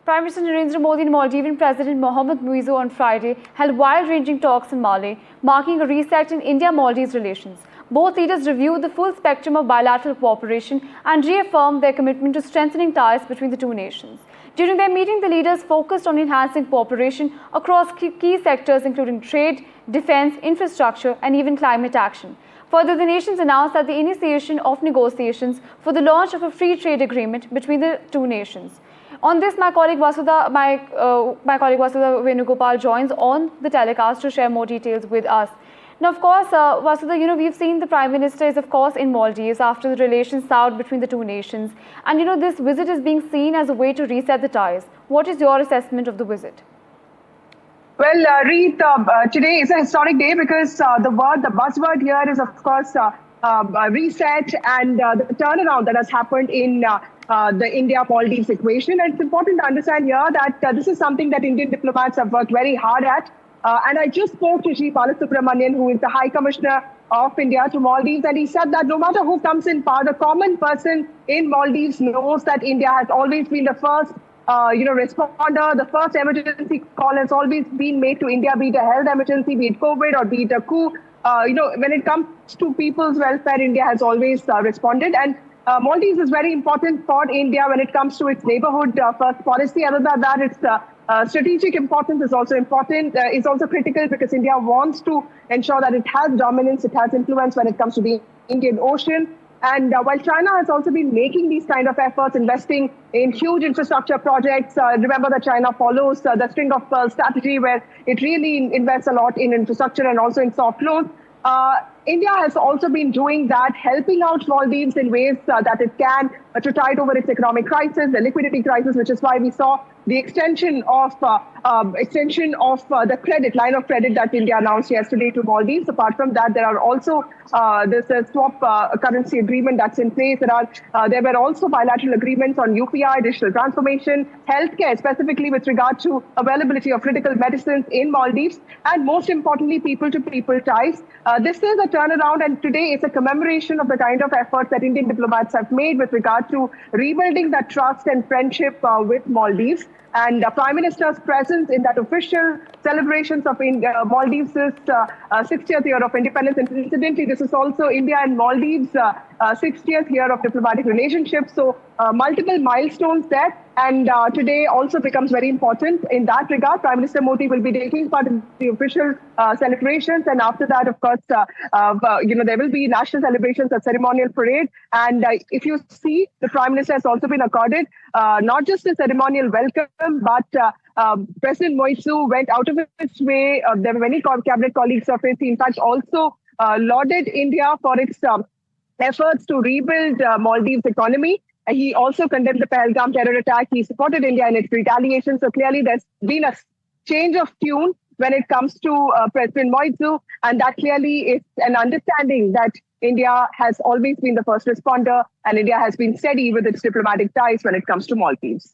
Prime Minister Narendra Modi and Maldivian President Mohamed Muizzu on Friday held wide-ranging talks in Male, marking a reset in India-Maldives relations. Both leaders reviewed the full spectrum of bilateral cooperation and reaffirmed their commitment to strengthening ties between the two nations. During their meeting, the leaders focused on enhancing cooperation across key sectors including trade, defense, infrastructure, and even climate action. Further, the nations announced that the initiation of negotiations for the launch of a free trade agreement between the two nations. On this, my colleague Vasudha Venugopal joins on the telecast to share more details with us. Now, of course, Vasudha, we've seen the Prime Minister is, of course, in Maldives after the relations soured between the two nations. And, this visit is being seen as a way to reset the ties. What is your assessment of the visit? Well, Reet, today is a historic day because the buzzword here is, of course, reset and the turnaround that has happened in the India-Maldives equation. And it's important to understand here that this is something that Indian diplomats have worked very hard at. And I just spoke to Sri Balasubramanian, who is the High Commissioner of India to Maldives, and he said that no matter who comes in power, the common person in Maldives knows that India has always been the first responder. The first emergency call has always been made to India, be it a health emergency, be it COVID, or be it a coup. When it comes to people's welfare, India has always responded. And Maldives is very important for India when it comes to its neighborhood first policy. Other than that, its strategic importance is also important. It's also critical because India wants to ensure that it has dominance, it has influence when it comes to the Indian Ocean. And while China has also been making these kind of efforts, investing in huge infrastructure projects, remember that China follows the string of pearls strategy where it really invests a lot in infrastructure and also in soft loans. India has also been doing that, helping out Maldives in ways that it can to tide over its economic crisis, the liquidity crisis, which is why we saw the extension of the line of credit that India announced yesterday to Maldives. Apart from that, there are also there's a swap currency agreement that's in place. There were also bilateral agreements on UPI, digital transformation, healthcare, specifically with regard to availability of critical medicines in Maldives, and most importantly, people-to-people ties. This is a turnaround, and today it's a commemoration of the kind of efforts that Indian diplomats have made with regard to rebuilding that trust and friendship with Maldives. And the Prime Minister's presence in that official celebrations of Maldives' 60th year of independence. And incidentally, this is also India and Maldives' 60th year of diplomatic relationships. So multiple milestones there. And today also becomes very important in that regard. Prime Minister Modi will be taking part in the official celebrations. And after that, of course, there will be national celebrations, a ceremonial parade. And if you see, the Prime Minister has also been accorded not just a ceremonial welcome, but President Moizzu went out of his way. There were many cabinet colleagues of his. He, in fact, also lauded India for its efforts to rebuild Maldives' economy. He also condemned the Pahalgam terror attack. He supported India in its retaliation. So clearly, there's been a change of tune when it comes to President Moizzu. And that clearly is an understanding that India has always been the first responder and India has been steady with its diplomatic ties when it comes to Maldives.